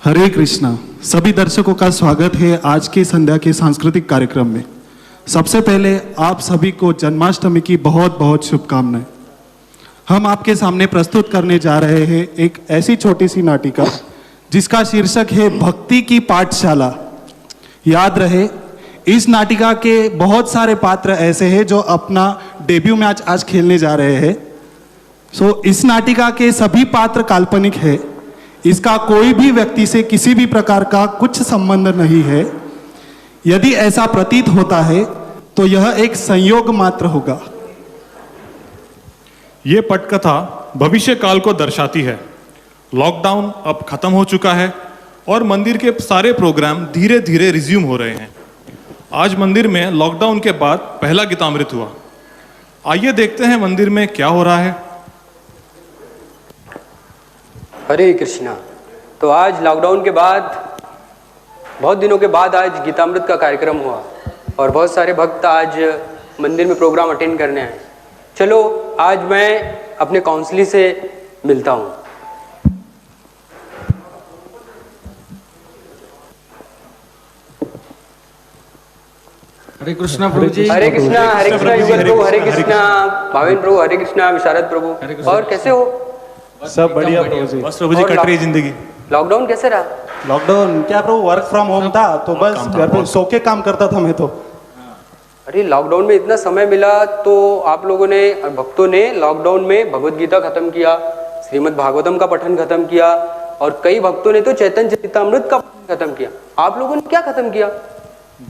हरे कृष्णा। सभी दर्शकों का स्वागत है आज की संध्या के सांस्कृतिक कार्यक्रम में। सबसे पहले आप सभी को जन्माष्टमी की बहुत बहुत शुभकामनाएं। हम आपके सामने प्रस्तुत करने जा रहे हैं एक ऐसी छोटी सी नाटिका जिसका शीर्षक है भक्ति की पाठशाला। याद रहे, इस नाटिका के बहुत सारे पात्र ऐसे हैं जो अपना डेब्यू मैच आज खेलने जा रहे हैं। इस नाटिका के सभी पात्र काल्पनिक है। इसका कोई भी व्यक्ति से किसी भी प्रकार का कुछ संबंध नहीं है। यदि ऐसा प्रतीत होता है तो यह एक संयोग मात्र होगा। ये पटकथा भविष्य काल को दर्शाती है। लॉकडाउन अब खत्म हो चुका है और मंदिर के सारे प्रोग्राम धीरे धीरे रिज्यूम हो रहे हैं। आज मंदिर में लॉकडाउन के बाद पहला गीतामृत हुआ। आइए देखते हैं मंदिर में क्या हो रहा है। हरे कृष्णा। तो आज लॉकडाउन के बाद बहुत दिनों के बाद आज गीतामृत का कार्यक्रम हुआ और बहुत सारे भक्त आज मंदिर में प्रोग्राम अटेंड करने आए। चलो आज मैं अपने काउंसली से मिलता हूँ। हरे कृष्णा प्रभु जी। हरे कृष्णा युगल प्रभु। हरे कृष्णा भावेन प्रभु। हरे कृष्णा विशारद प्रभु। और कैसे हो? सब बढ़िया प्रभु जी। बस प्रभु जी, कट रही जिंदगी। लॉकडाउन कैसे रहा? लॉकडाउन क्या प्रभु, वर्क फ्रॉम होम था तो बस घर पे सो के काम करता था मैं तो। अरे लॉकडाउन में इतना समय मिला तो आप लोगों ने, भक्तों ने लॉकडाउन में भगवत गीता खत्म किया, श्रीमद् भागवतम का पठन खत्म किया और कई भक्तों ने तो चैतन्य चरितामृत का पठन खत्म किया। आप लोगों ने क्या खत्म किया?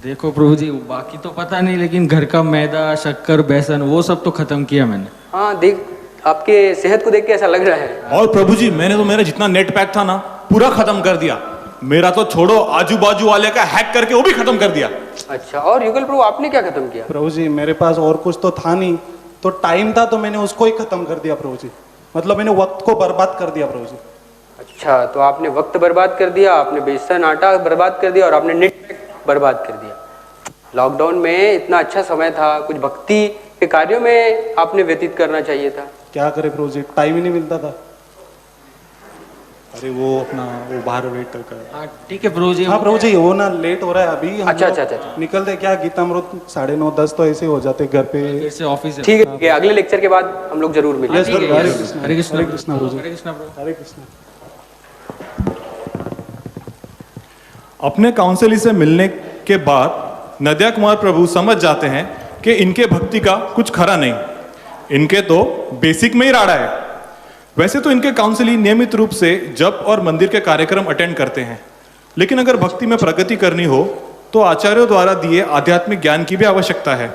देखो प्रभु जी, बाकी तो पता नहीं, लेकिन घर का मैदा, शक्कर, बेसन वो सब तो खत्म किया मैंने। हाँ, देख आपके सेहत को देख के ऐसा लग रहा है। और प्रभु जी, मैंने तो मेरा जितना नेट पैक था ना पूरा खत्म कर दिया। मेरा तो छोड़ो, आजू बाजू वाले का हैक करके वो भी खत्म कर दिया। अच्छा, और युगल प्रभु आपने क्या खत्म किया? प्रभु जी मेरे पास और कुछ तो था नहीं, तो टाइम था तो मैंने उसको ही खत्म कर दिया प्रभु जी। मतलब मैंने वक्त को बर्बाद कर दिया प्रभु जी। अच्छा, तो आपने वक्त बर्बाद कर दिया, आपने बेसन आटा बर्बाद कर दिया और आपने नेट पैक बर्बाद कर दिया। लॉकडाउन में इतना अच्छा समय था, कुछ भक्ति के कार्यों में आपने व्यतीत करना चाहिए था। क्या करे प्रभु जी, टाइम ही नहीं मिलता था। अरे वो अपना वो बाहर वेट कर। ठीक है प्रभु जी। हाँ प्रभु जी, वो ना लेट हो रहा है अभी। अच्छा। निकलते क्या गीतामृत 9:30 10 तो ऐसे हो जाते घर पे। फिर से ऑफिस है। ठीक है, अगले लेक्चर के बाद हम लोग जरूर मिलेंगे। हरे कृष्णा। हरे कृष्णा। हरे कृष्णा प्रभु जी। हरे कृष्णा प्रभु। हरे कृष्णा। अपने काउंसिल से मिलने के बाद नद्या कुमार प्रभु समझ जाते हैं कि इनके भक्ति का कुछ खरा नहीं, इनके तो बेसिक में ही राड़ा है। वैसे तो इनके काउंसिली नियमित रूप से जप और मंदिर के कार्यक्रम अटेंड करते हैं, लेकिन अगर भक्ति में प्रगति करनी हो तो आचार्यों द्वारा दिए आध्यात्मिक ज्ञान की भी आवश्यकता है।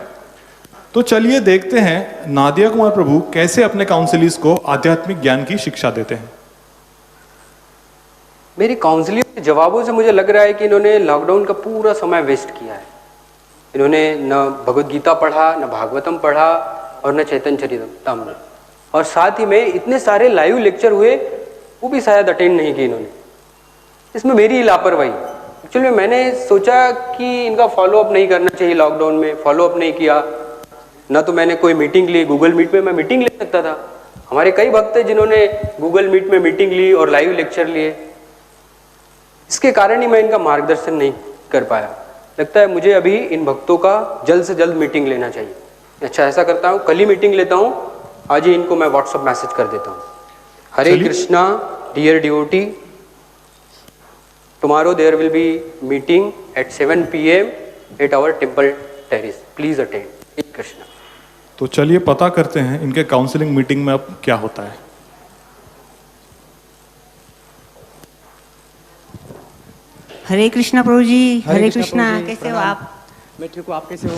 तो चलिए देखते हैं नादिया कुमार प्रभु कैसे अपने काउंसिलीज को आध्यात्मिक ज्ञान की शिक्षा देते हैं। मेरी काउंसलिंग के जवाबों से मुझे लग रहा है कि इन्होंने लॉकडाउन का पूरा समय वेस्ट किया है। इन्होंने न भगवत गीता पढ़ा, न भागवतम पढ़ा और न चैतन्य चरितामृत, और साथ ही में इतने सारे लाइव लेक्चर हुए वो भी शायद अटेंड नहीं किए इन्होंने। इसमें मेरी लापरवाही। एक्चुअली मैंने सोचा कि इनका फॉलोअप नहीं करना चाहिए, लॉकडाउन में फॉलोअप नहीं किया। न तो मैंने कोई मीटिंग ली, गूगल मीट में मैं मीटिंग ले सकता था। हमारे कई भक्त हैं जिन्होंने गूगल मीट में मीटिंग ली और लाइव लेक्चर लिए। इसके कारण ही मैं इनका मार्गदर्शन नहीं कर पाया। लगता है मुझे अभी इन भक्तों का जल्द से जल्द मीटिंग लेना चाहिए। अच्छा, ऐसा करता हूँ, कल ही मीटिंग लेता हूँ। आज ही इनको मैं व्हाट्सएप मैसेज कर देता हूँ। Hare Krishna dear devotee, tomorrow there will be meeting at 7 PM at our temple terrace, please attend. Hare Krishna. तो चलिए पता करते हैं इनके काउंसलिंग मीटिंग में अब क्या होता है। हरे कृष्णा प्रभु जी। हरे कृष्णा। कैसे हो आप? मैं ठीक हूँ, आप कैसे हो?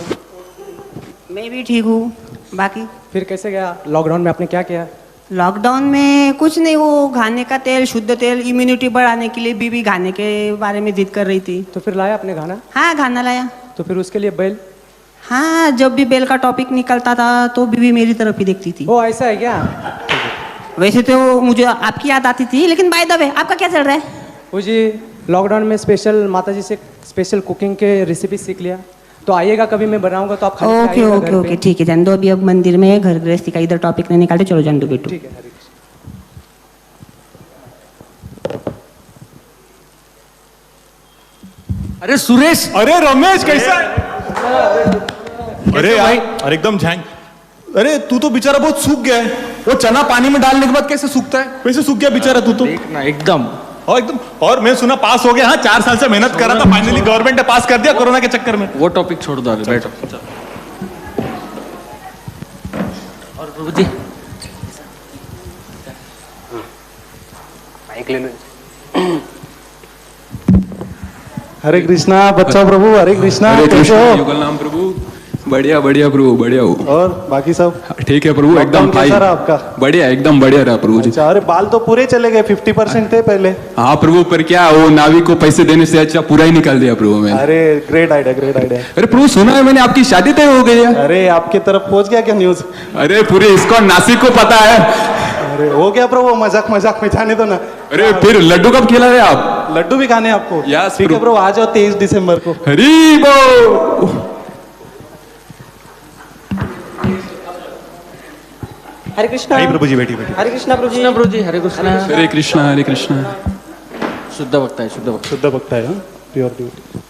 मैं भी ठीक हूँ। बाकी फिर कैसे गया लॉकडाउन में, आपने क्या किया? लॉकडाउन में कुछ नहीं, वो खाने का तेल, शुद्ध तेल, इम्यूनिटी बढ़ाने के लिए बीबी खाने के बारे में जिद कर रही थी। तो फिर लाया आपने खाना? हाँ, खाना लाया। तो फिर उसके लिए बेल? हाँ, जब भी बेल का टॉपिक निकलता था तो बीबी मेरी तरफ ही देखती थी। ओ ऐसा है क्या? वैसे तो मुझे आपकी याद आती थी, लेकिन बाय द वे आपका क्या चल रहा है? वो जी लॉकडाउन में स्पेशल माताजी से स्पेशल कुकिंग के रेसिपी सीख लिया, तो आइएगा कभी, मैं बनाऊंगा तो आप खाने ओके ओके ओके, ठीक है जान दो। अभी अब मंदिर में घर गृहस्थी का इधर टॉपिक नहीं निकालते, चलो जान दो बेटू। ठीक है। हरे कृष्ण। अरे सुरेश, अरे रमेश कैसा है? अरे यार, अरे एकदम झैंग। अरे तू तो बेचारा बहुत सूख गया है। वो चना पानी में डालने के बाद कैसे सूखता है, वैसे सूख गया बेचारा तू तो। देखना एकदम। और एकदम, और मैं सुना पास हो गया। हाँ, 4 साल से मेहनत कर रहा था, फाइनली गवर्नमेंट ने पास कर दिया कोरोना के चक्कर में। वो टॉपिक छोड़ दो, अभी बैठो। और प्रभु जी माइक ले लो। हरे कृष्णा बच्चा प्रभु, हरे कृष्णा। हरे कैसे कृष्ण, हो? युगल नाम प्रभु। बढ़िया बढ़िया प्रभु, बढ़िया हो। और बाकी सब ठीक है प्रभु, एकदम लॉकडाउन फाइन। कैसा रहा आपका? बढ़िया, एकदम बढ़िया रहा प्रभु जी। अच्छा, अरे बाल तो पूरे चले गए, 50% थे पहले। हाँ प्रभु, पर क्या वो नावी को पैसे देने से अच्छा पूरा ही निकाल दिया प्रभु मैंने। अरे ग्रेट आइडिया, ग्रेट आइडिया। अरे प्रभु, सुना है मैंने आपकी शादी तय हो गई है। अरे आपके तरफ पहुंच गया क्या न्यूज? अरे पूरे इसको नासिक को पता है। अरे हो गया प्रभु, मजाक मजाक में जाने दो ना। अरे फिर लड्डू कब खिला रहे आप? लड्डू भी खाने हैं आपको? Yes, ठीक है प्रभु। प्रभु, आ जाओ 23 दिसंबर को। हरी बोल। हरे कृष्णा। नहीं प्रभु जी, बैठिए बैठिए। हरे कृष्णा प्रभु जी। कृष्ण प्रभु जी, हरे कृष्ण। हरे कृष्णा, हरे कृष्णा। शुद्ध भक्त है, शुद्ध भक्त। शुद्ध भक्त है, प्योर ड्यूटी।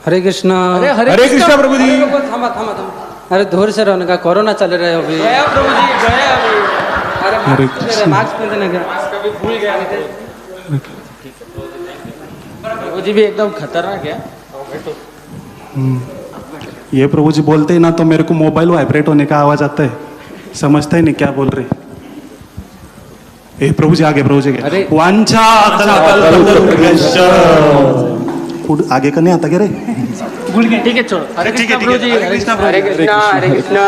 हरे कृष्णा। हरे कृष्णा प्रभु जी। थामा थामा थामा। अरे धूर से रहने का, कोरोना चल रहा है अभी। गया प्रभु जी, गया अभी। अरे मास्क पहनने गया। कभी भूल गया। प्रभु जी भी एकदम खतरनाक है। ये प्रभु जी बोलते ही ना तो मेरे को मोबाइल वाइब्रेट होने का आवाज आता है, समझता ही नहीं क्या बोल रहे। ए प्रभु जी आगे, प्रभु जी आगे। अरे। वांछा कल्पतरुभ्यश्च। आगे का नहीं आता क्या रे? भूल गए, ठीक है छोड़ो। हरे कृष्ण प्रभु जी, हरे कृष्ण। हरे कृष्णा, हरे कृष्णा।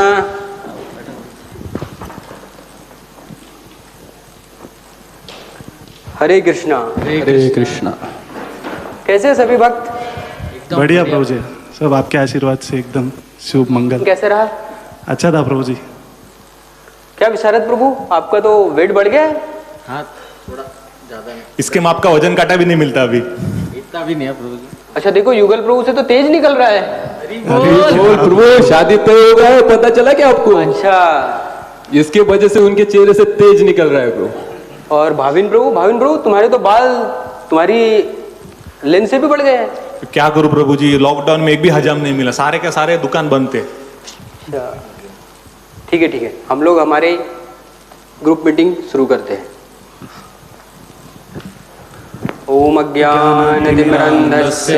हरे कृष्णा। हरे कृष्णा। कैसे हैं सभी भक्त? एकदम बढ़िया प्रभु जी, सब आपके आशीर्वाद से एकदम शुभ मंगल। कैसे रहा? अच्छा था प्रभु जी। क्या विशारद प्रभु, आपका तो वेट बढ़ गया है। हाँ, थोड़ा ज्यादा नहीं, इसके माप का वजन काटा भी नहीं मिलता अभी। इतना भी नहीं है प्रभु जी। अच्छा देखो, युगल प्रभु से तो तेज निकल रहा है। बोल प्रभु, शादी तय हो गया है, पता चला क्या आपको? अच्छा, इसके वजह से उनके चेहरे से तेज निकल रहा है प्रभु। और भाविन प्रभु तुम्हारे तो बाल तुम्हारी लेंस से भी बढ़ गए हैं। तो क्या करूं प्रभु जी, लॉकडाउन में एक भी हजाम नहीं मिला, सारे के सारे दुकान बंद थे। अच्छा, ठीक है, हम लोग हमारे ग्रुप मीटिंग शुरू करते हैं। ओम अज्ञानतिमिरन्धस्य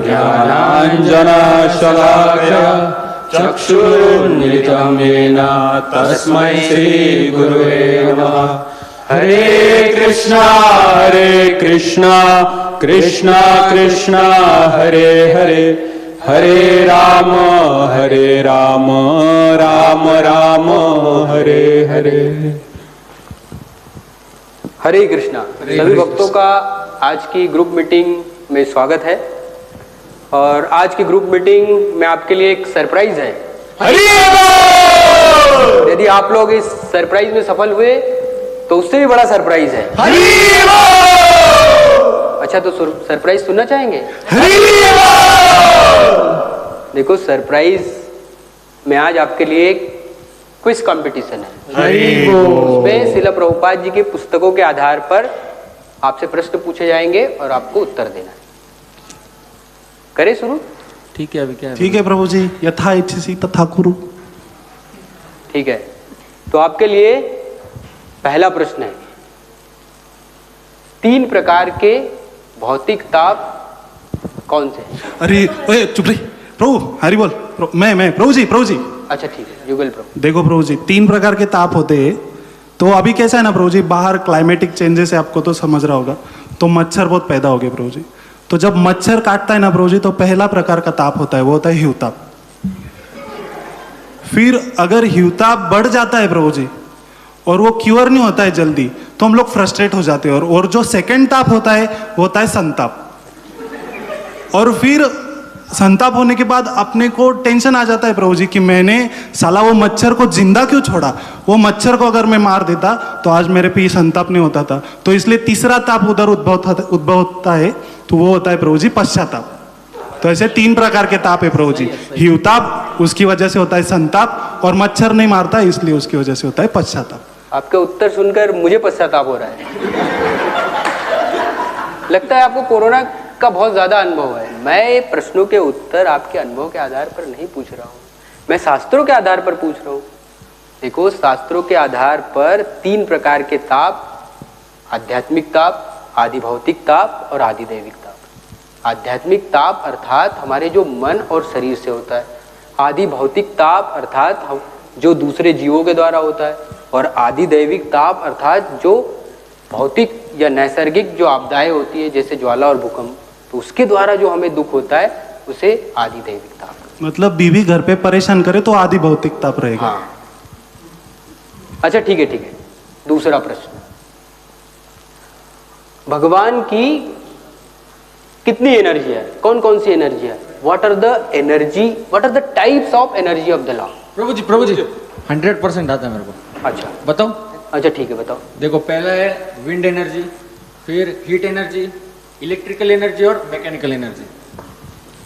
ज्ञानाञ्जनशलाकया चक्षुरुन्मिलितं येन तस्मै श्रीगुरुवे नमः। हरे कृष्णा कृष्णा कृष्णा हरे हरे, हरे राम राम राम हरे हरे। हरे कृष्णा। सभी भक्तों का आज की ग्रुप मीटिंग में स्वागत है। और आज की ग्रुप मीटिंग में आपके लिए एक सरप्राइज है। यदि आप लोग इस सरप्राइज में सफल हुए तो उससे भी बड़ा सरप्राइज है। अच्छा, तो सरप्राइज सुनना चाहेंगे? देखो, सरप्राइज में आज आपके लिए एक क्विज कंपटीशन है। उसमें श्रील प्रभुपाद जी की पुस्तकों के आधार पर आपसे प्रश्न पूछे जाएंगे और आपको उत्तर देना है। करें शुरू? ठीक है, अभी क्या है? ठीक है प्रभु जी, यथा इच्छसि तथा कुरु। ठीक है, तो आपके लिए पहला प्रश्न है, 3 प्रकार के भौतिक ताप कौन से हैं? अरे ओए चुप रही प्रभु, हरि बोल। मैं प्रभु जी। अच्छा ठीक है, युगल प्रभु। देखो प्रभु जी, 3 प्रकार के ताप होते हैं। तो अभी कैसा है ना प्रभु जी, बाहर क्लाइमेटिक चेंजेस है, आपको तो समझ रहा होगा। तो मच्छर बहुत पैदा हो गए प्रभु जी। तो जब मच्छर काटता है ना प्रभु जी, तो पहला प्रकार का ताप होता है, वो होता है हिवताप। फिर अगर हिवताप बढ़ जाता है प्रभु जी और वो क्योर नहीं होता है जल्दी, तो हम लोग फ्रस्ट्रेट हो जाते हैं। और जो सेकंड ताप होता है वो होता है संताप। और फिर संताप होने के बाद अपने को टेंशन आ जाता है प्रभु जी कि मैंने साला वो मच्छर को जिंदा क्यों छोड़ा। वो मच्छर को अगर मैं मार देता तो आज मेरे पे संताप नहीं होता था। तो इसलिए तीसरा ताप उधर उद्भव होता है, तो वो होता है प्रभु जी पश्चाताप। तो ऐसे 3 प्रकार के ताप है प्रभु जी। हिवताप उसकी वजह से होता है संताप, और मच्छर नहीं मारता इसलिए उसकी वजह से होता है पश्चाताप। आपका उत्तर सुनकर मुझे पश्चाताप हो रहा है। लगता है आपको कोरोना का बहुत ज़्यादा अनुभव है। मैं प्रश्नों के उत्तर आपके अनुभव के आधार पर नहीं पूछ रहा हूँ, मैं शास्त्रों के आधार पर पूछ रहा हूँ। देखो, शास्त्रों के आधार पर 3 प्रकार के ताप, आध्यात्मिक ताप, आदि भौतिक ताप और आदि दैविक ताप। आध्यात्मिक ताप अर्थात हमारे जो मन और शरीर से होता है, आदि भौतिक ताप अर्थात हम जो दूसरे जीवों के द्वारा होता है, और आदि दैविक ताप अर्थात जो भौतिक या नैसर्गिक जो आपदाएं होती है जैसे ज्वाला और भूकंप, तो उसके द्वारा जो हमें दुख होता है उसे आदि दैविक ताप। मतलब बीवी घर पे परेशान करे तो आदि भौतिक ताप रहेगा। हाँ, अच्छा ठीक है। दूसरा प्रश्न, भगवान की कितनी एनर्जी है, कौन कौन सी एनर्जी है? What are the types of energy of the law? प्रभु जी 100% आता है मेरे को। अच्छा बताओ। अच्छा ठीक है, बताओ। देखो, पहला है विंड एनर्जी, फिर हीट एनर्जी, इलेक्ट्रिकल एनर्जी और मैकेनिकल एनर्जी।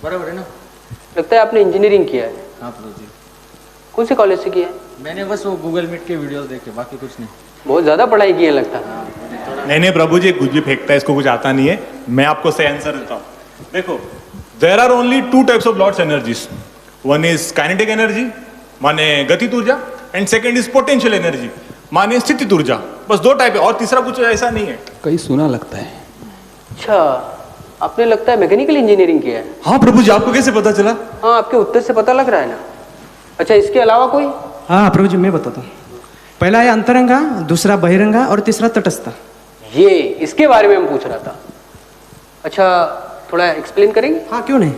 बराबर है ना? लगता है आपने इंजीनियरिंग किया है। हाँ प्रभु जी, कौन से कॉलेज से किया है? मैंने बस वो गूगल मीट के वीडियोस देखे, बाकी कुछ नहीं। बहुत ज्यादा पढ़ाई की है लगता है। नहीं प्रभु जी, कुछ भी फेंकता है, इसको कुछ आता नहीं है। मैं आपको सही आंसर देता हूँ। देखो, there are only 2 types of lords energies. One is kinetic energy माने गतिज ऊर्जा, and second is potential energy माने स्थितिज ऊर्जा। बस 2 टाइप है और तीसरा कुछ ऐसा नहीं है। कहीं सुना लगता है। अच्छा, आपने लगता है मैकेनिकल इंजीनियरिंग किया है। हाँ प्रभु जी, आपको कैसे पता चला? हाँ, आपके उत्तर से पता लग रहा है ना। अच्छा, इसके अलावा कोई? हाँ प्रभु जी, मैं बताता हूँ। पहला है अंतरंगा, दूसरा बहिरंगा और तीसरा तटस्थ। ये इसके बारे में हम पूछ रहा था। अच्छा, थोड़ा एक्सप्लेन करेंगे? हाँ क्यों नहीं।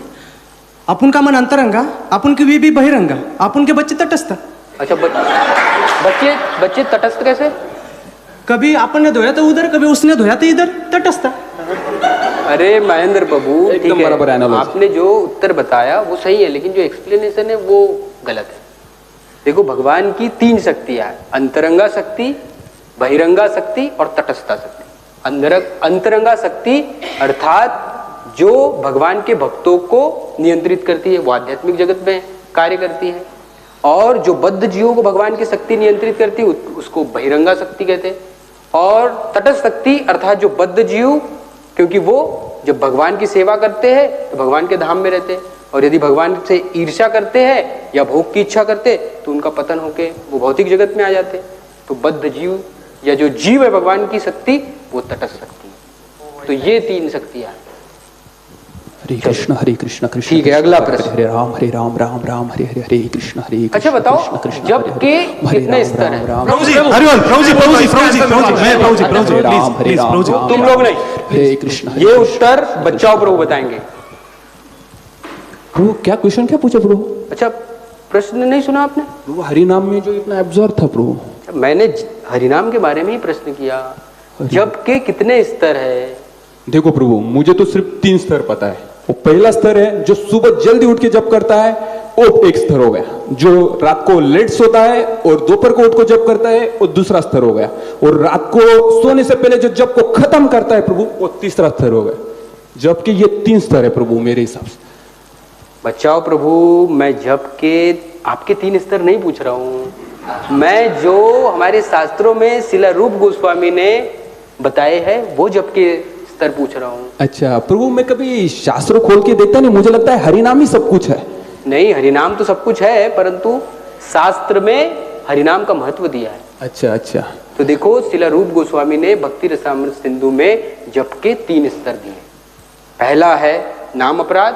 अपन का मन अंतरंगा, अपन की बीवी बहिरंगा, अपन के बच्चे तटस्थ। अच्छा, बच्चे तटस्थ कैसे? कभी अपन ने धोया तो उधर, कभी उसने धोया तो इधर, तटस्थ। अरे महेंद्र प्रभु, एकदम ठीक है, बराबर analogy। आपने जो उत्तर बताया वो सही है, लेकिन जो एक्सप्लेनेशन है वो गलत है। देखो, भगवान की 3 शक्तियां हैं, अंतरंगा शक्ति, बहिरंगा शक्ति और तटस्था शक्ति। अंतरंगा शक्ति अर्थात जो भगवान के भक्तों को नियंत्रित करती है, वो आध्यात्मिक जगत में कार्य करती है, और जो बद्ध जीवों को भगवान की शक्ति नियंत्रित करती है उसको बहिरंगा शक्ति कहते हैं। और तटस्थ शक्ति अर्थात जो बद्ध जीव, क्योंकि वो जब भगवान की सेवा करते हैं तो भगवान के धाम में रहते हैं, और यदि भगवान से ईर्ष्या करते हैं या भोग की इच्छा करते तो उनका पतन होके वो भौतिक जगत में आ जाते। तो बद्ध जीव या जो जीव है भगवान की शक्ति, वो तटस्थ शक्ति है। तो ये 3 शक्तियां हैं। हरे कृष्ण कृष्ण ठीक है, अगला प्रश्न। हरे राम राम राम हरे हरे हरे कृष्ण अच्छा बताओ, जब के कितने स्तर हैं? प्रभु जी, प्लीज, तुम लोग नहीं, हरे कृष्ण। ये उत्तर बच्चाओं प्रभु बताएंगे। प्रभु क्या क्वेश्चन, क्या पूछा प्रभु? अच्छा, प्रश्न नहीं सुना आपने? प्रभु हरि नाम में जो इतना एब्जॉर्ब था प्रभु। मैंने हरिनाम के बारे में ही प्रश्न किया। जब के कितने स्तर है? देखो प्रभु, मुझे तो सिर्फ 3 स्तर पता है। वो पहला स्तर है जो सुबह जल्दी उठ के जप करता है, वो एक स्तर हो गया। जो रात को लेट सोता है और दोपहर को उठ को जप करता है, वो दूसरा स्तर हो गया। और रात को सोने से पहले जो जप को खत्म करता है प्रभु, वो तीसरा स्तर हो गया। जप के ये 3 स्तर है प्रभु मेरे हिसाब से। बचाओ प्रभु, मैं जप के आपके 3 स्तर नहीं पूछ रहा हूं। मैं जो हमारे शास्त्रों में शिला रूप गोस्वामी ने बताए हैं वो जप के स्तर पूछ रहा हूं। अच्छा प्रभु, मैं कभी शास्त्र खोल के देखता नहीं, मुझे लगता है हरिनाम ही सब कुछ है। नहीं, हरिनाम तो सब कुछ है, परंतु शास्त्र में हरिनाम का महत्व दिया है। अच्छा अच्छा। तो देखो, शिला रूप गोस्वामी ने भक्ति रसामृत सिंधु में जप के 3 स्तर दिए। पहला है नाम अपराध,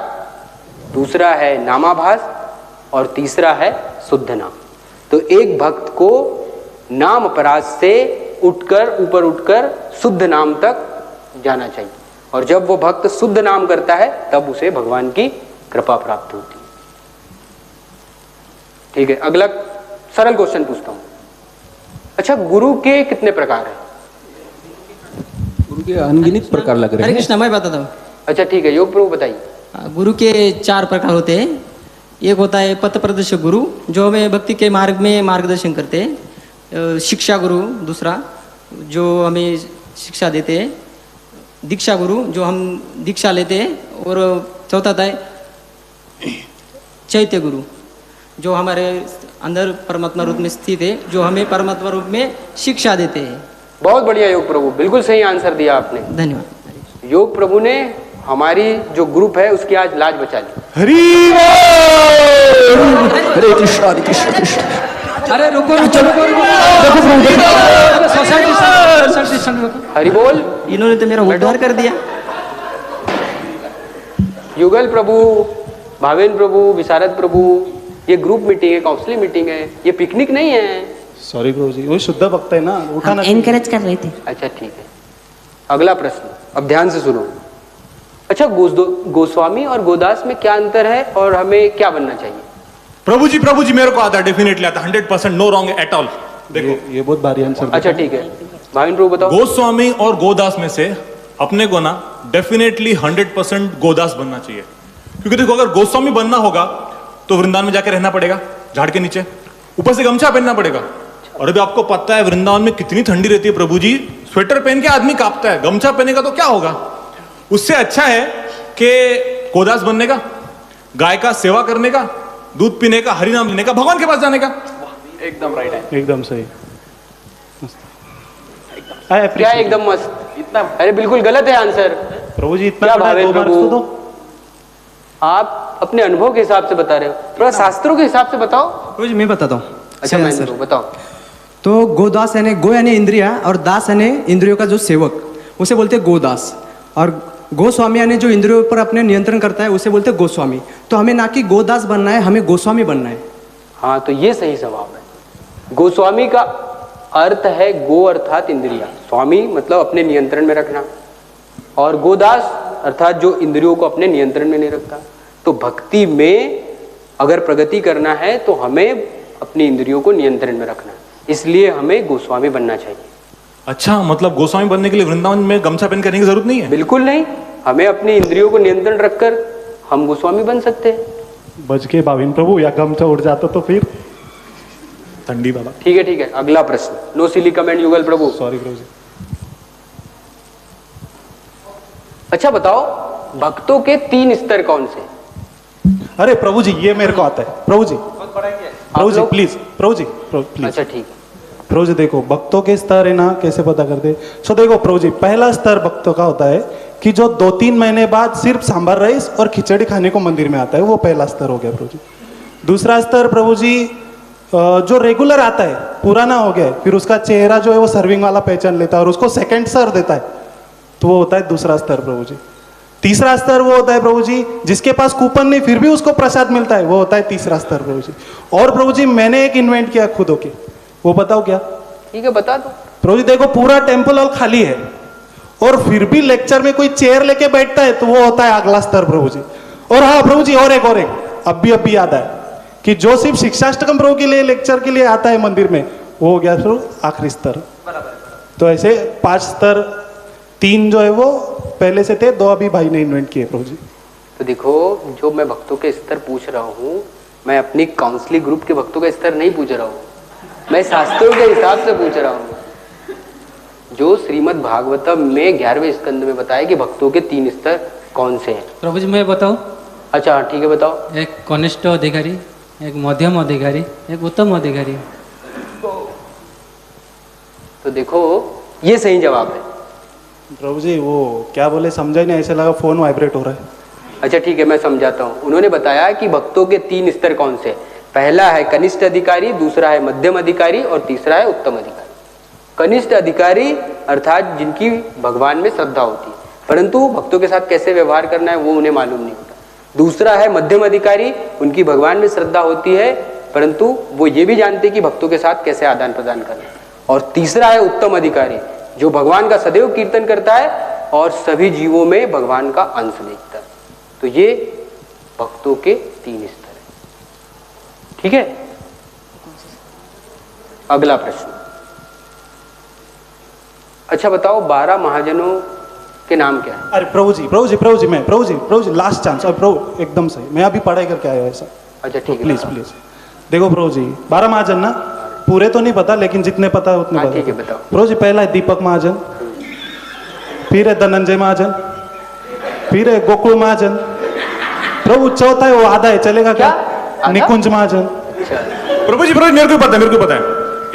दूसरा है नामाभास और तीसरा है शुद्ध नाम। तो एक भक्त को नाम अपराध से ऊपर उठकर शुद्ध नाम तक जाना चाहिए, और जब वो भक्त शुद्ध नाम करता है तब उसे भगवान की कृपा प्राप्त होती है। ठीक है, अगला सरल क्वेश्चन पूछता हूं। अच्छा, गुरु के कितने प्रकार हैं? गुरु के अनगिनत प्रकार लग रहे हरे हैं। कृष्णा, मैं बताता हूँ। अच्छा ठीक है, योग प्रभु बताइए। गुरु के 4 प्रकार होते हैं। एक होता है पथ प्रदर्शक गुरु, जो हमें भक्ति के मार्ग में मार्गदर्शन करते हैं। शिक्षा गुरु दूसरा, जो हमें शिक्षा देते हैं। दीक्षा गुरु, जो हम दीक्षा लेते हैं। और चौथा था चैत्य गुरु, जो हमारे अंदर परमात्मा रूप में स्थित है, जो हमें परमात्मा रूप में शिक्षा देते हैं। बहुत बढ़िया योग प्रभु, बिल्कुल सही आंसर दिया आपने। धन्यवाद। योग प्रभु ने हमारी जो ग्रुप है उसकी आज लाज बचा ली। हरी हरे कृष्ण हरे कृष्ण कृष्ण। अरे रुको रुको रुको रुको, देखो प्रभु देखो, अरे सोसाइटी हरि बोल। इन्होंने तो मेरा उद्धार कर दिया। युगल प्रभु, भावेन प्रभु, विशारद प्रभु, ये ग्रुप मीटिंग है, काउंसलिंग मीटिंग है, ये पिकनिक नहीं है। सॉरी प्रभु जी, वो शुद्ध भक्त है ना, उठाना एनकरेज कर रहे थे। अच्छा ठीक है, अगला प्रश्न, अब ध्यान से सुनो। अच्छा, गोस्वामी और गोदास में क्या अंतर है और हमें क्या बनना चाहिए? प्रभु जी मेरे को आता है, डेफिनेटली आता है, 100% नो रॉन्ग एट ऑल। देखो ये बहुत भारी आंसर। अच्छा ठीक है, भावेन प्रभु बताओ। गोस्वामी और गोदास में से अपने को ना डेफिनेटली 100% गोदास बनना चाहिए। क्योंकि देखो, अगर गोस्वामी बनना होगा तो वृंदावन में जाके रहना पड़ेगा, झाड़ के नीचे, ऊपर से गमछा पहनना पड़ेगा। और अभी आपको पता है वृंदावन में कितनी ठंडी रहती है प्रभु जी, स्वेटर पहन के आदमी कांपता है, गमछा पहनेगा तो क्या होगा। उससे अच्छा है कि गोदास बनने का, गाय का सेवा करने का, दूध पीने का, हरि नाम लेने का, भगवान के पास जाने का। एकदम राइट है, एकदम सही। क्या एकदम मस्त, इतना? अरे बिल्कुल गलत है आंसर। प्रभु जी इतना क्या बड़ा भावेन दो मार्क्स प्रभु? तो दो। आप अपने अनुभव के हिसाब से बता रहे हो, थोड़ा शास्त्रों के हिसाब से बताओ। प्रभु जी मैं बताता हूँ। अच्छा सही मैं आंसर। बताओ। तो गोदास यानी गो यानी इंद्रिया और दास यानी इंद्रियों का जो सेवक, उसे बोलते हैं गोदास। और गोस्वामी यानी जो इंद्रियों पर अपने नियंत्रण करता है उसे बोलते हैं गोस्वामी। तो हमें ना कि गोदास बनना है, हमें गोस्वामी बनना है। हाँ, तो ये सही जवाब है। गोस्वामी का अर्थ है गो अर्थात इंद्रिया, स्वामी मतलब अपने नियंत्रण में रखना, और गोदास अर्थात जो इंद्रियों को अपने नियंत्रण में नहीं रखता। तो भक्ति में अगर प्रगति करना है तो हमें अपनी इंद्रियों को नियंत्रण में रखना है, इसलिए हमें गोस्वामी बनना चाहिए। अच्छा, मतलब गोस्वामी बनने के लिए वृंदावन में गमछा पहन करने की जरूरत नहीं है? बिल्कुल नहीं, हमें अपनी इंद्रियों को नियंत्रण रखकर हम गोस्वामी बन सकते हैं। बच के भाविन प्रभु, या गमछा उड़ जाता तो फिर ठंडी बाबा। ठीक है, अगला प्रश्न। नो सिली कमेंट युगल प्रभु। सॉरी प्रभु जी। अच्छा बताओ, भक्तों के 3 स्तर कौन से? अरे प्रभु जी ये मेरे को आता है। प्रभु जी प्लीज, प्रभु जी प्लीज। अच्छा ठीक है। प्रभु जी देखो, भक्तों के स्तर है ना, कैसे पता करते? सो देखो प्रभु जी, पहला स्तर भक्तों का होता है कि जो 2-3 महीने बाद सिर्फ सांभर राइस और खिचड़ी खाने को मंदिर में आता है, वो पहला स्तर हो गया प्रभु जी। दूसरा स्तर प्रभु जी, जो रेगुलर आता है, पुराना हो गया है, फिर उसका चेहरा जो है वो सर्विंग वाला पहचान लेता है और उसको सेकंड स्तर देता है, तो वो होता है दूसरा स्तर प्रभु जी। तीसरा स्तर वो होता है प्रभु जी, जिसके पास कूपन नहीं फिर भी उसको प्रसाद मिलता है, वो होता है तीसरा स्तर प्रभु जी। और प्रभु जी मैंने एक इन्वेंट किया खुद होके, वो बताओ क्या? ठीक है, बता दो। प्रभु जी देखो, पूरा टेम्पल हॉल खाली है और फिर भी लेक्चर में कोई चेयर लेके बैठता है, तो वो होता है अगला स्तर प्रभु जी। और हाँ प्रभु जी, और एक अभी याद आया कि जो सिर्फ शिक्षाष्टकम प्रभु के लिए लेक्चर के लिए आता है मंदिर में, वो हो गया प्रभु आखिरी स्तर। तो ऐसे 5 स्तर, 3 जो है वो पहले से थे, 2 अभी भाई ने इन्वेंट किए प्रभु जी। तो देखो, जो मैं भक्तों के स्तर पूछ रहा हूँ, मैं अपनी काउंसलिंग ग्रुप के भक्तों का स्तर नहीं पूछ रहा हूँ, मैं शास्त्रों के हिसाब से पूछ रहा हूँ। जो श्रीमद् भागवतम में 11वें स्कंद में बताया कि भक्तों के 3 स्तर कौन से हैं। प्रभु जी मैं बताऊं? अच्छा ठीक है, बताओ। एक कनिष्ठ अधिकारी, एक मध्यम अधिकारी, एक उत्तम अधिकारी। तो देखो, ये सही जवाब है। प्रभु जी वो क्या बोले समझा ही नहीं, ऐसे लगा फोन वाइब्रेट हो रहा है। अच्छा ठीक है, मैं समझाता हूँ। उन्होंने बताया कि भक्तों के 3 स्तर कौन से। पहला है कनिष्ठ अधिकारी, दूसरा है मध्यम अधिकारी और तीसरा है उत्तम अधिकारी। कनिष्ठ अधिकारी अर्थात जिनकी भगवान में श्रद्धा होती है, परंतु भक्तों के साथ कैसे व्यवहार करना है वो उन्हें मालूम नहीं होता। दूसरा है मध्यम अधिकारी, उनकी भगवान में श्रद्धा होती है, परंतु वो ये भी जानते हैं कि भक्तों के साथ कैसे आदान प्रदान करना है। और तीसरा है उत्तम अधिकारी, जो भगवान का सदैव कीर्तन करता है और सभी जीवों में भगवान का अंश देखता है। तो ये भक्तों के 3 स्तर है। ठीक है, अगला प्रश्न। अच्छा बताओ, 12 महाजनों के नाम क्या है? अरे प्रभु जी लास्ट चांस। अब प्रभु एकदम सही, मैं अभी पढ़ाई करके आया हूँ ऐसा। अच्छा ठीक है, प्लीज देखो प्रभु जी, 12 महाजन ना, पूरे तो नहीं पता लेकिन जितने पता है उतने हाँ, पता। ठीक है, बताओ। प्रभु जी पहला है दीपक महाजन, फिर है धनंजय महाजन, फिर है गोकुल महाजन। प्रभु चौथा है वो आधा है, चलेगा क्या? आधा? निकुंज महाजन। प्रभु जी मेरे को पता है,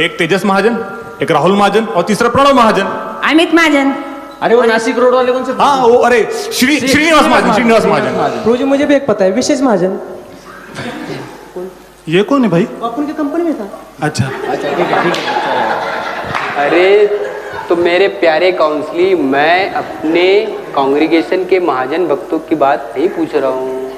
एक तेजस महाजन, एक राहुल महाजन और तीसरा प्रणव महाजन। अमित महाजन। अरे वो नासिक रोड वाले कौन से? हाँ वो अरे श्रीनिवास महाजन। प्रभु जी मुझे भी एक पता है, विशेष महाजन। ये कौन है भाई? अपन की कंपनी में था। अच्छा, अच्छा ठीक है ठीक है। अरे तो मेरे प्यारे काउंसली, मैं अपने कांग्रीगेशन के महाजन भक्तों की बात नहीं पूछ रहा हूँ।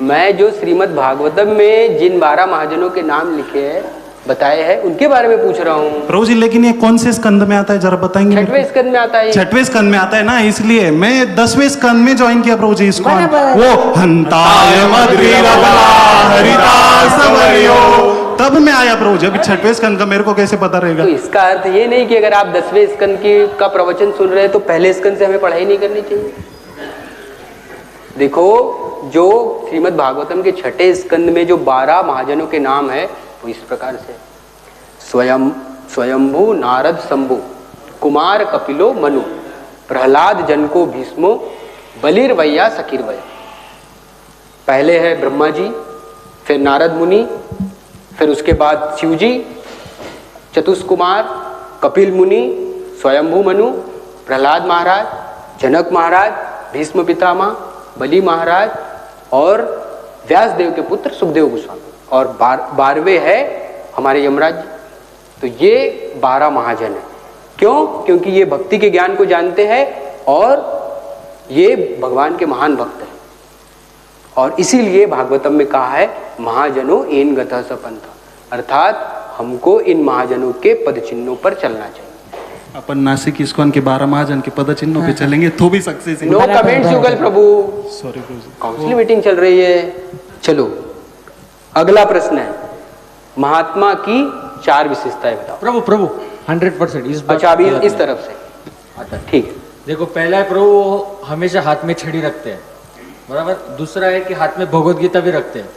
मैं जो श्रीमद् भागवतम में जिन 12 महाजनों के नाम लिखे हैं, बताए हैं, उनके बारे में पूछ रहा हूँ। प्रभु जी लेकिन ये कौन से स्कंद में आता है जरा बताएंगे? 6वें स्कंद में आता है। 6वें स्कंद में आता है ना, इसलिए मैं 10वें स्कंद में ज्वाइन किया प्रभु जी इसको। बराबर। वो हंताय मद्रीरबला हरिदास वर्यो, तब मैं आया प्रभु जी। अभी 6वें स्कंद का मेरे को कैसे पता रहेगा? तो इसका अर्थ ये नहीं कि अगर आप 10वें स्कंद का प्रवचन सुन रहे हैं तो पहले स्कंद से हमें पढ़ाई नहीं करनी चाहिए। देखो, जो श्रीमद् भागवतम के 6ठे स्कंद में जो 12 महाजनों के नाम है वो इस प्रकार से: स्वयंभू नारद शंभु, कुमार कपिलो मनु, प्रहलाद जनको भीष्मो, बलिर्वैया सकीर्वय। पहले है ब्रह्मा जी, फिर नारद मुनि, फिर उसके बाद शिव जी, चतुष्कुमार, कपिल मुनि, स्वयंभू मनु, प्रहलाद महाराज, जनक महाराज, भीष्म पितामह, बलि महाराज और व्यास देव के पुत्र सुखदेव गोस्वामी, और 12वें है हमारे यमराज जी। तो ये 12 महाजन है। क्यों? क्योंकि ये भक्ति के ज्ञान को जानते हैं और ये भगवान के महान भक्त हैं, और इसीलिए भागवतम में कहा है महाजनों एन गतः स पंथ, अर्थात हमको इन महाजनों के पद चिन्हों पर चलना चाहिए। अपन नासिक इस्कॉन के 12 महाजन के पद चिन्हों पे चलेंगे तो भी सक्सेस। नो कमेंट्स युगल प्रभु, सॉरी प्रभु जी। काउंसिल मीटिंग चल रही है। चलो अगला प्रश्न है, महात्मा की 4 विशेषताएं बताओ। प्रभु प्रभु 100% इस बात। अच्छा, अभी इस तरफ से। अच्छा ठीक है। देखो, पहला है प्रभु वो हमेशा हाथ में छड़ी रखते हैं, बराबर। दूसरा है कि हाथ में भगवत गीता भी रखते हैं।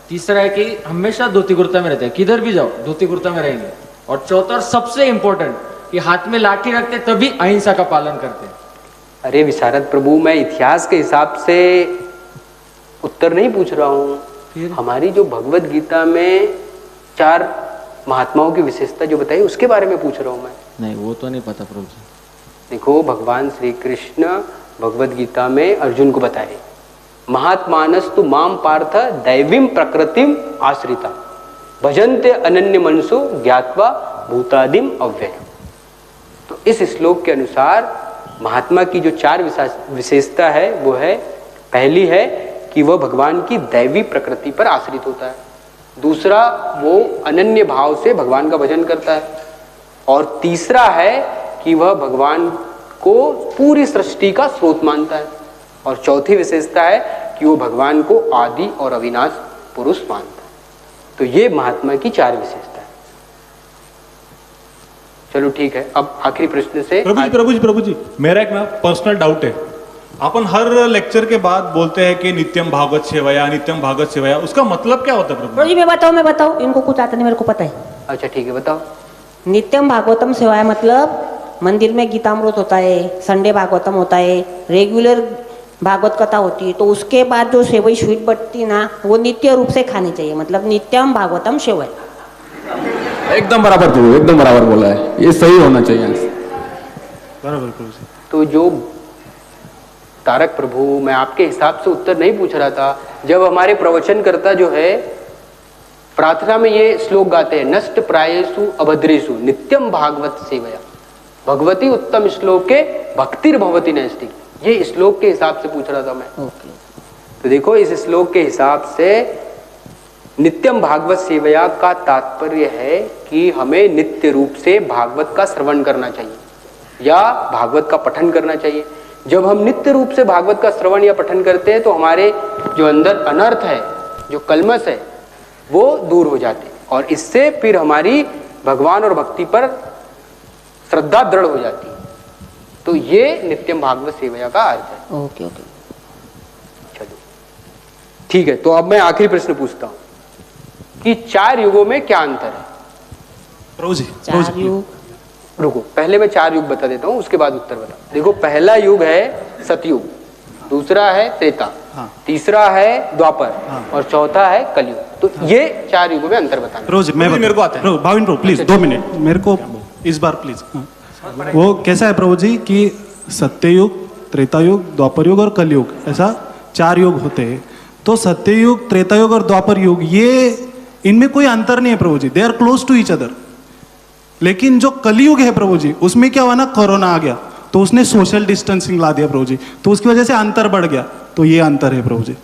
तीसरा है कि हमेशा धोती कुर्ता में रहते हैं, किधर भी जाओ धोती कुर्ता में रहेंगे। और चौथा और सबसे इंपॉर्टेंट कि हाथ में लाठी रखते तभी अहिंसा का पालन करते हैं। अरे विशारद प्रभु, मैं इतिहास के हिसाब से उत्तर नहीं पूछ रहा हूँ। हमारी जो भगवत गीता में 4 महात्माओं की विशेषता जो बताई उसके बारे में पूछ रहा हूँ मैं। नहीं, वो तो नहीं पता प्रभु जी। देखो, भगवान श्री कृष्ण भगवत गीता में अर्जुन को बताए, महात्मानस्तु माम पार्थ दैवीं प्रकृतिम आश्रिता भजन्ते अनन्य मनसो ज्ञात्वा भूतादिम अव्यय। तो इस श्लोक के अनुसार महात्मा की जो 4 विशेषता है वो है, पहली है कि वह भगवान की दैवी प्रकृति पर आश्रित होता है। दूसरा, वो अनन्य भाव से भगवान का भजन करता है। और तीसरा है कि वह भगवान को पूरी सृष्टि का स्रोत मानता है। और चौथी विशेषता है कि वो भगवान को आदि और अविनाश पुरुष मानता है। तो ये महात्मा की 4 विशेषता है। चलो ठीक है, अब आखिरी प्रश्न से। प्रभु जी मेरा एक ना पर्सनल डाउट है। अपन हर लेक्चर के बाद बोलते हैं कि नित्यम भागवत सेवया, नित्यम भागवत सेवया, उसका मतलब क्या होता है प्रभु? प्रभु जी मैं बताऊं, इनको कुछ आता नहीं, मेरे को पता है। अच्छा ठीक है, बताओ। नित्यम भागवतम सेवा है मतलब मंदिर में गीतामृत होता है, संडे भागवतम होता है, रेगुलर भागवत कथा होती है, तो उसके बाद जो सेवई स्वीट बटती ना वो नित्य रूप से खानी चाहिए, मतलब नित्यम भागवतम सेवा। एकदम बराबर प्रभु, एकदम बराबर बोला है, ये सही होना चाहिए। बराबर प्रभु जी। तो जो तारक प्रभु, मैं आपके हिसाब से उत्तर नहीं पूछ रहा था। जब हमारे प्रवचनकर्ता जो है प्रार्थना में ये श्लोक गाते हैं, नष्ट प्रायेषु अभद्रेषु नित्यम भागवत सेवया भगवती उत्तम श्लोके भक्तिर्भवति नैष्टिक, ये श्लोक के हिसाब से पूछ रहा था मैं। तो देखो, इस श्लोक के हिसाब से नित्यम भागवत सेवया का तात्पर्य है कि हमें नित्य रूप से भागवत का श्रवण करना चाहिए या भागवत का पठन करना चाहिए। जब हम नित्य रूप से भागवत का श्रवण या पठन करते हैं तो हमारे जो अंदर अनर्थ है, जो कलमश है, वो दूर हो जाते हैं और इससे फिर हमारी भगवान और भक्ति पर श्रद्धा दृढ़ हो जाती है। तो ये नित्यम भागवत सेवया का अर्थ है। ओके ओके, चलो ठीक है। तो अब मैं आखिरी प्रश्न पूछता हूं कि 4 युगों में क्या अंतर है? प्रभु जी 4 युग। रुको, पहले मैं 4 युग बता देता हूँ, उसके बाद उत्तर बता। देखो, पहला युग है सतयुग, दूसरा है त्रेता, तीसरा है द्वापर और चौथा है कलयुग। तो ये 4 युगों में अंतर बताना। प्रभु जी मेरे को आता है। भाविन प्रभु प्लीज 2 मिनट मेरे को इस बार प्लीज। वो कैसा है प्रभु जी कि सत्ययुग, त्रेतायुग, द्वापर युग और कलयुग, ऐसा 4 युग होते हैं। तो सत्ययुग, त्रेतायुग और द्वापर युग, ये इनमें कोई अंतर नहीं है प्रभु जी, they are close to each other. लेकिन जो कलयुग है प्रभु जी, उसमें क्या हुआ ना, कोरोना आ गया तो उसने सोशल डिस्टेंसिंग ला दिया प्रभु जी, तो उसकी वजह से अंतर बढ़ गया। तो ये अंतर है प्रभु जी।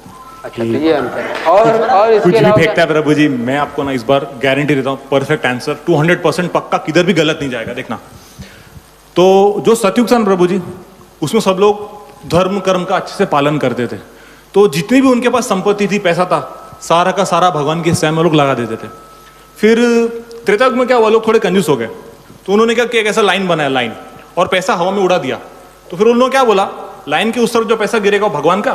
अच्छा, तो ये अंतर है। और कुछ इसके भी अलावा फेंकता है प्रभु जी, मैं आपको ना इस बार गारंटी देता हूँ, परफेक्ट आंसर 200% पक्का, किधर भी गलत नहीं जाएगा, देखना। तो जो सतयुग था ना प्रभु जी, उसमें सब लोग धर्म कर्म का अच्छे से पालन करते थे। तो जितनी भी उनके पास संपत्ति थी, पैसा था, सारा का सारा भगवान के सेवा में लोग लगा देते थे। फिर त्रेता युग में क्या हुआ, लोग थोड़े कंजूस हो गए, तो उन्होंने क्या किया, एक ऐसा लाइन बनाया, लाइन, और पैसा हवा में उड़ा दिया। तो फिर उन्होंने क्या बोला, लाइन के उस तरफ जो पैसा गिरेगा वो भगवान का,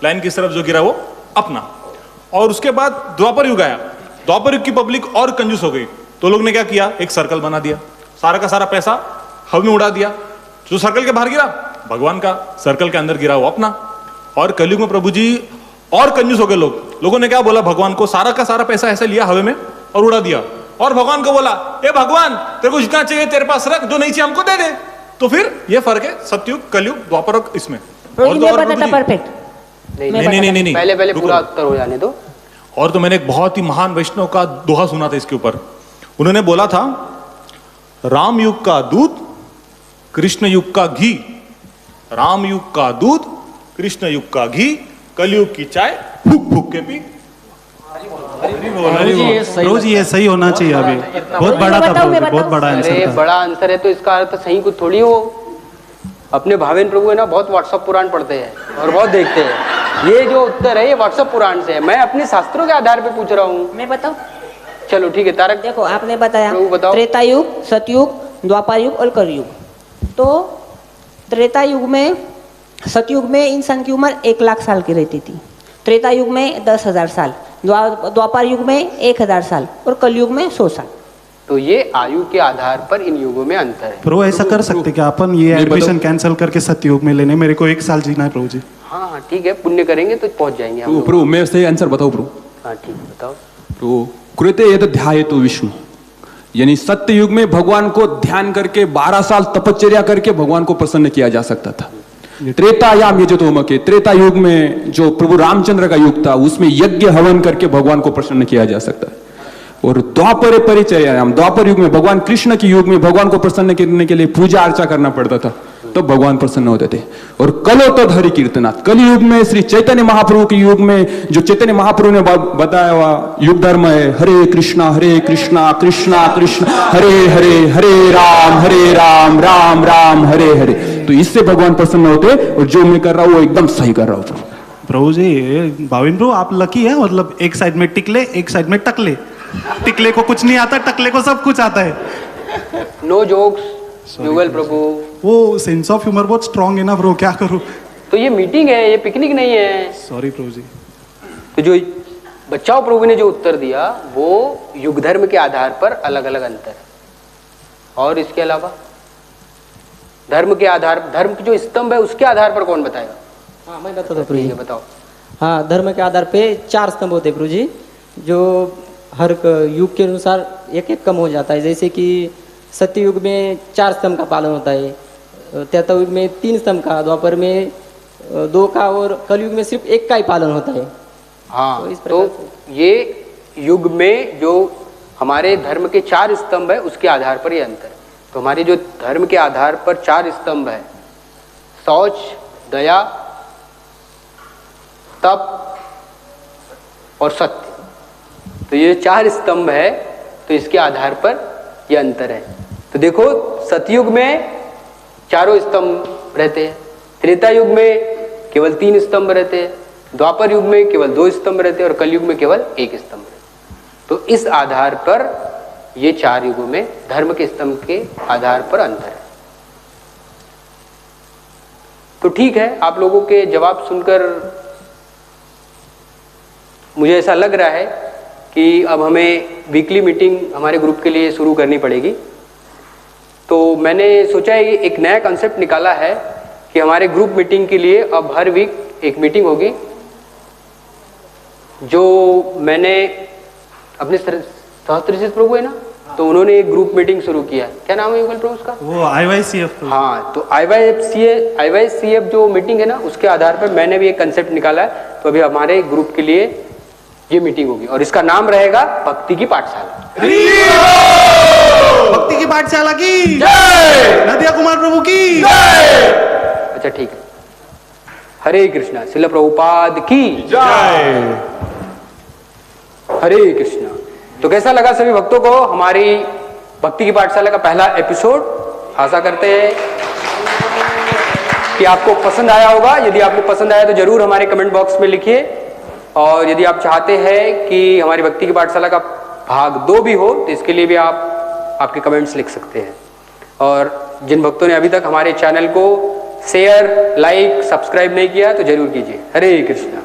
लाइन की तरफ जो गिरा वो अपना। और उसके बाद द्वापर युग आया, द्वापर युग की पब्लिक और कंजूस हो गई, तो लोग ने क्या किया, एक सर्कल बना दिया, सारा का सारा पैसा हवा में उड़ा दिया। जो सर्कल के बाहर गिरा भगवान का, सर्कल के अंदर गिरा वो अपना। और कलयुग में प्रभु जी और कंजूस हो गए लोगों ने क्या बोला, भगवान को सारा का सारा पैसा ऐसे लिया हवा में और उड़ा दिया, और भगवान को बोला, ए भगवान तेरे को जितना चाहिए तेरे पास रख, जो नहीं चाहिए हमको दे दे। तो फिर ये फर्क है सतयुग, कलयुग, द्वापर युग इसमें। प्रभु जी, तो मैं और बताता प्रभु जी- परफेक्ट। नहीं, पहले रुको। पूरा उत्तर हो जाने दो। और तो मैंने एक बहुत ही महान वैष्णव का दोहा सुना था इसके ऊपर। उन्होंने बोला था, राम युग का दूध, कृष्ण युग का घी, राम युग का दूध, कृष्ण युग का घी, कलयुग की चाय फूक फूक के पी। प्रभु जी ये सही होना चाहिए। अभी बहुत बड़ा था प्रभु जी, बहुत बड़ा अरे आंसर था। बड़ा आंसर है तो इसका अर्थ सही कुछ थोड़ी हो। अपने भावेन प्रभु है ना, बहुत व्हाट्सएप पुराण पढ़ते हैं और बहुत देखते हैं। ये जो उत्तर है ये व्हाट्सएप पुराण से है, मैं अपने शास्त्रों के आधार पे पूछ रहा हूँ। मैं बताऊं? चलो ठीक है तारक, देखो, आपने बताया प्रभु बताओ। त्रेता युग, सतयुग, द्वापर युग और कलयुग। तो त्रेता युग में, सतयुग में इंसान की उम्र 1 लाख साल की रहती थी, त्रेता युग में 10,000 साल, द्वापर युग में 1,000 साल और कलयुग में 100 साल। तो ये आयु के आधार पर इन युगों में अंतर है। प्रभु ऐसा कर सकते क्या अपन, ये एडमिशन कैंसिल करके सतयुग में लेने, मेरे को 1 साल जीना है प्रभु जी। हाँ ठीक है, पुण्य करेंगे तो पहुंच जाएंगे हम लोग। प्रभु मैं सही आंसर बताऊं प्रभु? हाँ ठीक है, बताओ। प्रभु कृते यद ध्यायेतु विष्णु, यानी सत्य युग में भगवान को ध्यान करके 12 साल तपश्चर्या करके भगवान को प्रसन्न किया जा सकता था। त्रेतायाम यजतोम के, त्रेता युग में जो प्रभु रामचंद्र का युग था उसमें यज्ञ हवन करके भगवान को प्रसन्न किया जा सकता है। और द्वापर परिचर्यायाम, द्वापर युग में भगवान कृष्ण के युग में भगवान को प्रसन्न करने के लिए पूजा अर्चा करना पड़ता था, तो भगवान प्रसन्न होते थे। और कलोतद हरि कीर्तनाथ, कलयुग में श्री चैतन्य महाप्रभु के युग में जो चैतन्य महाप्रभु ने बताया हुआ युग धर्म है, हरे कृष्णा कृष्णा कृष्ण हरे हरे, हरे राम राम राम हरे हरे। तो इससे भगवान प्रसन्न होते, और जो मैं कर रहा हूँ वो एकदम सही कर रहा हूँ। प्रभु जी, भाविन प्रभु आप लकी है, मतलब एक साइड में टिकले, एक साइड में टकले। टिकले को कुछ नहीं आता, टकले को सब कुछ आता है। नो जोक्स युगल प्रभु। वो सेंस ऑफ ह्यूमर बहुत स्ट्रांग है ना ब्रो, क्या करूं। तो ये मीटिंग है, ये पिकनिक नहीं है। सॉरी प्रभु जी। तो जो बच्चाओं प्रभु ने जो उत्तर दिया वो युग धर्म के आधार पर अलग अलग अंतर, और इसके अलावा धर्म के आधार, धर्म की जो स्तंभ है उसके आधार पर कौन बताएगा? हाँ, मैं बताता हूँ प्रभु जी। बताओ। हाँ, धर्म के आधार पे 4 स्तंभ होते हैं प्रभु जी, जो हर युग के अनुसार एक एक कम हो जाता है। जैसे कि सत्य युग में 4 स्तंभ का पालन होता है, त्रेता युग में 3 स्तंभ का, द्वापर में 2 का, और कलयुग में सिर्फ 1 का ही पालन होता है। हाँ, तो इस तो ये युग में जो हमारे धर्म के 4 स्तंभ है उसके आधार पर ये अंतर। तो हमारे जो धर्म के आधार पर 4 स्तंभ है, शौच, दया, तप और सत्य, तो ये 4 स्तंभ है, तो इसके आधार पर ये अंतर है। तो देखो, सतयुग में 4 स्तंभ रहते हैं, त्रेता युग में केवल 3 स्तंभ रहते हैं, द्वापर युग में केवल 2 स्तंभ रहते हैं और कलयुग में केवल 1 स्तंभ रहते हैं। तो इस आधार पर ये 4 युगों में धर्म के स्तंभ के आधार पर अंतर है। तो ठीक है, आप लोगों के जवाब सुनकर मुझे ऐसा लग रहा है कि अब हमें वीकली मीटिंग हमारे ग्रुप के लिए शुरू करनी पड़ेगी। तो मैंने सोचा है एक नया कंसेप्ट निकाला है कि हमारे ग्रुप मीटिंग के लिए अब हर वीक एक मीटिंग होगी, जो मैंने अपने सहस्त्रशीष प्रभु है ना, तो उन्होंने एक ग्रुप मीटिंग शुरू किया। क्या नाम है युगल प्रभु उसका? वो IYCF हाँ, तो IYCF जो मीटिंग है ना, उसके आधार पर मैंने भी एक कंसेप्ट निकाला है। तो अभी हमारे ग्रुप के लिए ये मीटिंग होगी और इसका नाम रहेगा भक्ति की पाठशाला। भक्ति की पाठशाला की जय, नदिया कुमार प्रभु की जय। अच्छा ठीक है, हरे कृष्णा। शिल प्रभुपाद की जय। हरे कृष्णा। तो कैसा लगा सभी भक्तों को हमारी भक्ति की पाठशाला का पहला एपिसोड? आशा करते हैं कि आपको पसंद आया होगा। यदि आपको पसंद आया तो जरूर हमारे कमेंट बॉक्स में लिखिए, और यदि आप चाहते हैं कि हमारी भक्ति की पाठशाला का भाग 2 भी हो तो इसके लिए भी आप आपके कमेंट्स लिख सकते हैं। और जिन भक्तों ने अभी तक हमारे चैनल को शेयर, लाइक, सब्सक्राइब नहीं किया तो जरूर कीजिए। हरे कृष्णा।